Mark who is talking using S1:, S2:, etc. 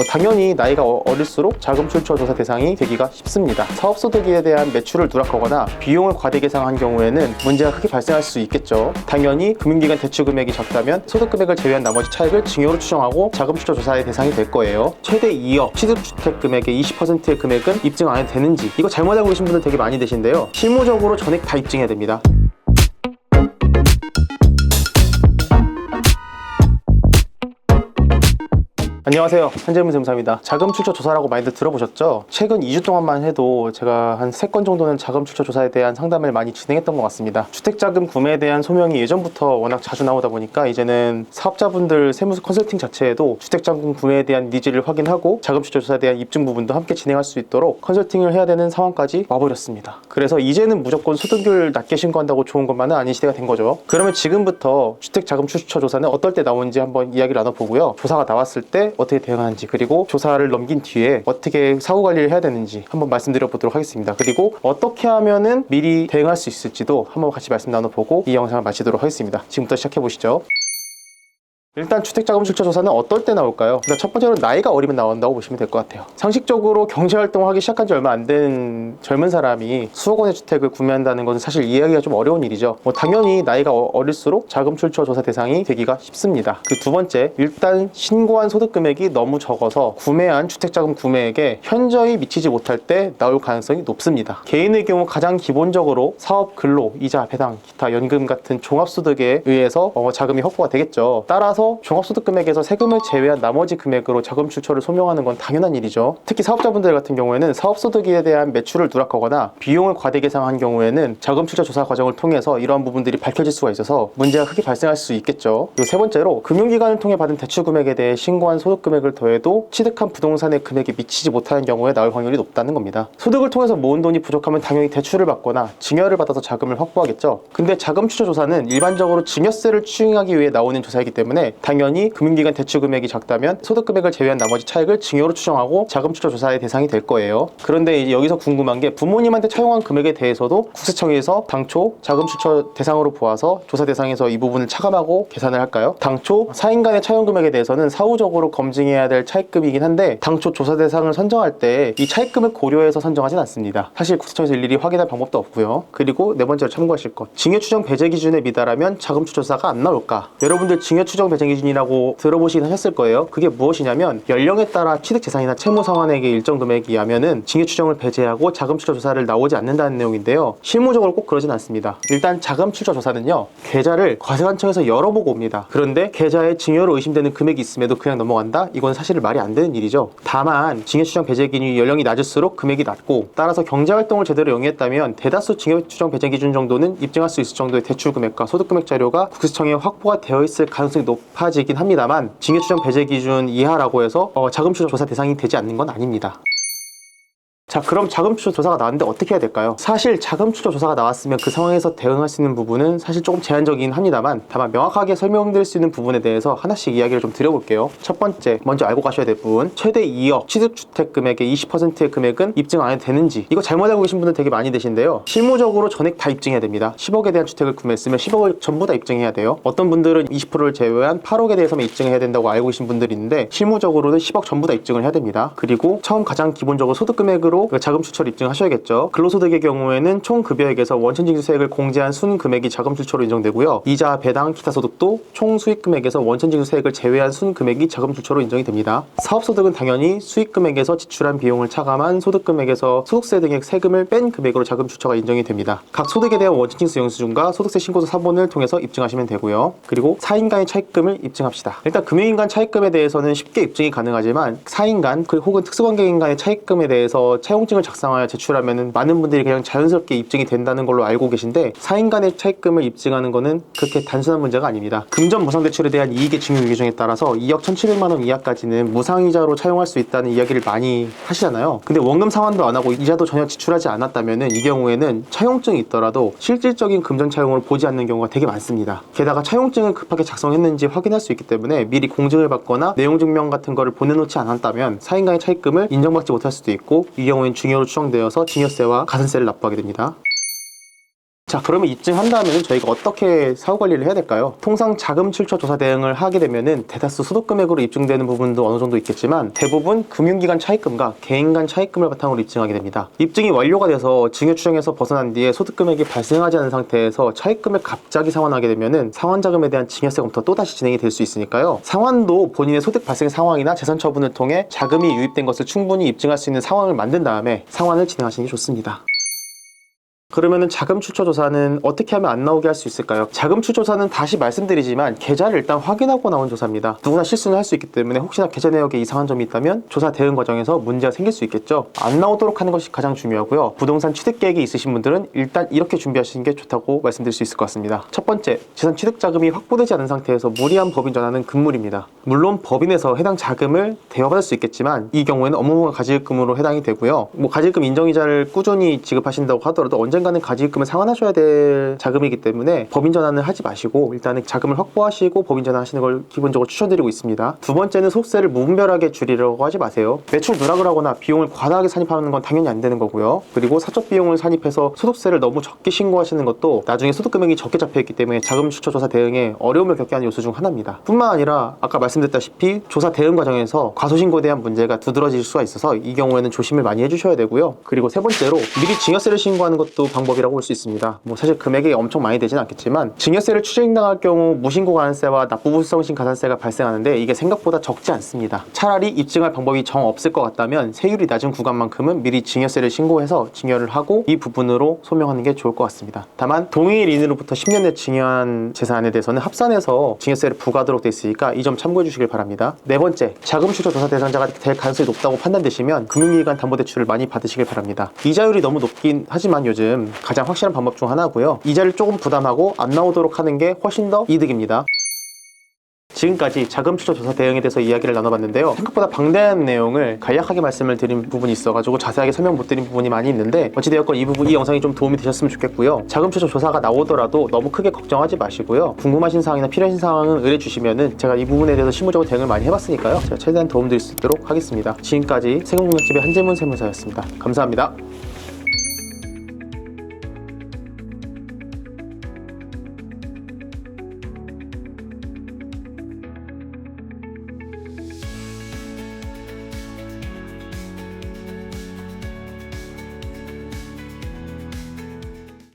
S1: 당연히 나이가 어릴수록 자금 출처 조사 대상이 되기가 쉽습니다. 사업소득에 대한 매출을 누락하거나 비용을 과대 계상한 경우에는 문제가 크게 발생할 수 있겠죠. 당연히 금융기관 대출 금액이 적다면 소득 금액을 제외한 나머지 차액을 증여로 추정하고 자금 출처 조사의 대상이 될 거예요. 최대 2억 취득주택 금액의 20%의 금액은 입증 안 해도 되는지, 이거 잘못 알고 계신 분들 되게 많이 계신데요. 실무적으로 전액 다 입증해야 됩니다. 안녕하세요, 한재무세무사입니다. 자금 출처 조사라고 많이들 들어보셨죠? 최근 2주 동안만 해도 제가 한 3건 정도는 자금 출처 조사에 대한 상담을 많이 진행했던 것 같습니다. 주택자금 구매에 대한 소명이 예전부터 워낙 자주 나오다 보니까 이제는 사업자분들 세무서 컨설팅 자체에도 주택자금 구매에 대한 니즈를 확인하고 자금 출처 조사에 대한 입증 부분도 함께 진행할 수 있도록 컨설팅을 해야 되는 상황까지 와버렸습니다. 그래서 이제는 무조건 소득을 낮게 신고한다고 좋은 것만은 아닌 시대가 된 거죠. 그러면 지금부터 주택자금 출처 조사는 어떨 때 나오는지 한번 이야기를 나눠보고요. 조사가 나왔을 때 어떻게 대응하는지, 그리고 조사를 넘긴 뒤에 어떻게 사후 관리를 해야 되는지 한번 말씀드려 보도록 하겠습니다. 그리고 어떻게 하면은 미리 대응할 수 있을지도 한번 같이 말씀 나눠보고 이 영상을 마치도록 하겠습니다. 지금부터 시작해 보시죠. 일단 주택자금 출처 조사는 어떨 때 나올까요? 일단 첫 번째로 나이가 어리면 나온다고 보시면 될 것 같아요. 상식적으로 경제활동을 하기 시작한 지 얼마 안 된 젊은 사람이 수억 원의 주택을 구매한다는 것은 사실 이해하기가 좀 어려운 일이죠. 당연히 나이가 어릴수록 자금 출처 조사 대상이 되기가 쉽습니다. 그 두 번째, 일단 신고한 소득 금액이 너무 적어서 구매한 주택자금 구매액에 현저히 미치지 못할 때 나올 가능성이 높습니다. 개인의 경우 가장 기본적으로 사업, 근로, 이자, 배당, 기타, 연금 같은 종합소득에 의해서 자금이 확보가 되겠죠. 따라서 종합소득 금액에서 세금을 제외한 나머지 금액으로 자금 출처를 소명하는 건 당연한 일이죠. 특히 사업자분들 같은 경우에는 사업소득에 대한 매출을 누락하거나 비용을 과대 계상한 경우에는 자금 출처 조사 과정을 통해서 이러한 부분들이 밝혀질 수가 있어서 문제가 크게 발생할 수 있겠죠. 그리고 세 번째로, 금융기관을 통해 받은 대출 금액에 대해 신고한 소득 금액을 더해도 취득한 부동산의 금액이 미치지 못하는 경우에 나올 확률이 높다는 겁니다. 소득을 통해서 모은 돈이 부족하면 당연히 대출을 받거나 증여를 받아서 자금을 확보하겠죠. 근데 자금 출처 조사는 일반적으로 증여세를 추징하기 위해 나오는 조사이기 때문에 당연히 금융기관 대출 금액이 작다면 소득 금액을 제외한 나머지 차액을 증여로 추정하고 자금 출처 조사의 대상이 될 거예요. 그런데 이제 여기서 궁금한 게, 부모님한테 차용한 금액에 대해서도 국세청에서 당초 자금 출처 대상으로 보아서 조사 대상에서 이 부분을 차감하고 계산을 할까요? 당초 사인 간의 차용 금액에 대해서는 사후적으로 검증해야 될 차입금이긴 한데 당초 조사 대상을 선정할 때 이 차입금을 고려해서 선정하진 않습니다. 사실 국세청에서 일일이 확인할 방법도 없고요. 그리고 네 번째로 참고하실 것, 증여 추정 배제 기준에 미달하면 자금 출처 조사가 안 나올까? 여러분들 증여 추정 배제 기준이라고 들어보시긴 하셨을 거예요. 그게 무엇이냐면, 연령에 따라 취득 재산이나 채무 상환액의 일정 금액이 하면은 증여 추정을 배제하고 자금 출처 조사를 나오지 않는다는 내용인데요. 실무적으로 꼭 그러진 않습니다. 일단 자금 출처 조사는요, 계좌를 과세관청에서 열어보고 옵니다. 그런데 계좌에 증여로 의심되는 금액이 있음에도 그냥 넘어간다? 이건 사실 말이 안 되는 일이죠. 다만 증여 추정 배제 기준이 연령이 낮을수록 금액이 낮고, 따라서 경제활동을 제대로 영위했다면 대다수 증여 추정 배제 기준 정도는 입증할 수 있을 정도의 대출 금액과 소득 금액 자료가 국세청에 확보가 되어 있을 가능성이 높아지긴 합니다만, 증여 추정 배제 기준 이하라고 해서 자금 출처 조사 대상이 되지 않는 건 아닙니다. 자, 그럼 자금 출처 조사가 나왔는데 어떻게 해야 될까요? 사실 자금 출처 조사가 나왔으면 그 상황에서 대응할 수 있는 부분은 사실 조금 제한적이긴 합니다만, 다만 명확하게 설명드릴 수 있는 부분에 대해서 하나씩 이야기를 좀 드려볼게요. 첫 번째, 먼저 알고 가셔야 될 부분, 최대 2억 취득주택 금액의 20%의 금액은 입증 안 해도 되는지, 이거 잘못 알고 계신 분들 되게 많이 계신데요. 실무적으로 전액 다 입증해야 됩니다. 10억에 대한 주택을 구매했으면 10억을 전부 다 입증해야 돼요. 어떤 분들은 20%를 제외한 8억에 대해서만 입증해야 된다고 알고 계신 분들이 있는데, 실무적으로는 10억 전부 다 입증을 해야 됩니다. 그리고 처음 가장 기본적으로 소득 금액으로 자금 출처를 입증하셔야겠죠. 근로소득의 경우에는 총 급여액에서 원천징수세액을 공제한 순 금액이 자금 출처로 인정되고요. 이자, 배당, 기타 소득도 총 수익 금액에서 원천징수세액을 제외한 순 금액이 자금 출처로 인정이 됩니다. 사업소득은 당연히 수익 금액에서 지출한 비용을 차감한 소득 금액에서 소득세 등의 세금을 뺀 금액으로 자금 출처가 인정이 됩니다. 각 소득에 대한 원천징수 영수증과 소득세 신고서 사본을 통해서 입증하시면 되고요. 그리고 4인 간의 차입금을 입증합시다. 일단 금융인 간 차입금에 대해서는 쉽게 입증이 가능하지만, 4인 간 혹은 특수관계인 간의 차입금에 대해서 차용증을 작성하여 제출하면 많은 분들이 그냥 자연스럽게 입증이 된다는 걸로 알고 계신데, 4인 간의 차입금을 입증하는 거는 그렇게 단순한 문제가 아닙니다. 금전 무상대출에 대한 이익의 증여 규정에 따라서 2억 1,700만 원 이하까지는 무상이자로 차용할 수 있다는 이야기를 많이 하시잖아요. 근데 원금 상환도 안 하고 이자도 전혀 지출하지 않았다면 이 경우에는 차용증이 있더라도 실질적인 금전 차용으로 보지 않는 경우가 되게 많습니다. 게다가 차용증을 급하게 작성했는지 확인할 수 있기 때문에 미리 공증을 받거나 내용 증명 같은 거를 보내놓지 않았다면 4인 간의 차입금을 인정받지 못할 수도 있고, 이 경우엔 증여로 추정되어서 증여세와 가산세를 납부하게 됩니다. 자, 그러면 입증한 다음에는 저희가 어떻게 사후 관리를 해야 될까요? 통상 자금 출처 조사 대응을 하게 되면은 대다수 소득 금액으로 입증되는 부분도 어느 정도 있겠지만 대부분 금융기관 차입금과 개인 간 차입금을 바탕으로 입증하게 됩니다. 입증이 완료가 돼서 증여 추정에서 벗어난 뒤에 소득 금액이 발생하지 않은 상태에서 차입금을 갑자기 상환하게 되면은 상환 자금에 대한 증여세 검토가 또다시 진행이 될 수 있으니까요. 상환도 본인의 소득 발생 상황이나 재산 처분을 통해 자금이 유입된 것을 충분히 입증할 수 있는 상황을 만든 다음에 상환을 진행하시는 게 좋습니다. 그러면은 자금 출처 조사는 어떻게 하면 안 나오게 할 수 있을까요? 자금 출처 조사는 다시 말씀드리지만 계좌를 일단 확인하고 나온 조사입니다. 누구나 실수는 할 수 있기 때문에 혹시나 계좌 내역에 이상한 점이 있다면 조사 대응 과정에서 문제가 생길 수 있겠죠. 안 나오도록 하는 것이 가장 중요하고요. 부동산 취득 계획이 있으신 분들은 일단 이렇게 준비하시는 게 좋다고 말씀드릴 수 있을 것 같습니다. 첫 번째, 재산 취득 자금이 확보되지 않은 상태에서 무리한 법인 전환은 금물입니다. 물론 법인에서 해당 자금을 대여받을 수 있겠지만 이 경우에는 업무후가 가지급금으로 해당이 되고요. 가지급 인정이자를 꾸준히 지급하신다고 하더라도 언젠가는 가지급금을 상환하셔야 될 자금이기 때문에 법인 전환을 하지 마시고 일단은 자금을 확보하시고 법인 전환하시는 걸 기본적으로 추천드리고 있습니다. 두 번째는 소득세를 무분별하게 줄이려고 하지 마세요. 매출 누락을 하거나 비용을 과다하게 산입하는 건 당연히 안 되는 거고요. 그리고 사적 비용을 산입해서 소득세를 너무 적게 신고하시는 것도 나중에 소득 금액이 적게 잡혀있기 때문에 자금 출처 조사 대응에 어려움을 겪게 하는 요소 중 하나입니다. 뿐만 아니라 아까 말씀드렸다시피 조사 대응 과정에서 과소신고에 대한 문제가 두드러질 수가 있어서 이 경우에는 조심을 많이 해주셔야 되고요. 그리고 세 번째로 미리 증여세를 신고하는 것도 방법이라고 볼 수 있습니다. 사실 금액이 엄청 많이 되진 않겠지만 증여세를 추징당할 경우 무신고 가산세와 납부불성신 가산세가 발생하는데 이게 생각보다 적지 않습니다. 차라리 입증할 방법이 정 없을 것 같다면 세율이 낮은 구간만큼은 미리 증여세를 신고해서 증여를 하고 이 부분으로 소명하는 게 좋을 것 같습니다. 다만 동일 인으로부터 10년 내 증여한 재산에 대해서는 합산해서 증여세를 부과하도록 되어 있으니까 이 점 참고해 주시길 바랍니다. 네 번째, 자금 출처 조사 대상자가 될 가능성이 높다고 판단되시면 금융기관 담보대출을 많이 받으시길 바랍니다. 이자율이 너무 높긴 하지만 요즘 가장 확실한 방법 중 하나고요. 이자를 조금 부담하고 안 나오도록 하는 게 훨씬 더 이득입니다. 지금까지 자금 출처 조사 대응에 대해서 이야기를 나눠봤는데요. 생각보다 방대한 내용을 간략하게 말씀을 드린 부분이 있어가지고 자세하게 설명 못 드린 부분이 많이 있는데 어찌되었건 이 영상이 좀 도움이 되셨으면 좋겠고요. 자금 출처 조사가 나오더라도 너무 크게 걱정하지 마시고요. 궁금하신 사항이나 필요하신 사항은 의뢰 주시면은 제가 이 부분에 대해서 실무적으로 대응을 많이 해봤으니까요. 제가 최대한 도움 드릴 수 있도록 하겠습니다. 지금까지 세금공략집의 한재문 세무사였습니다. 감사합니다.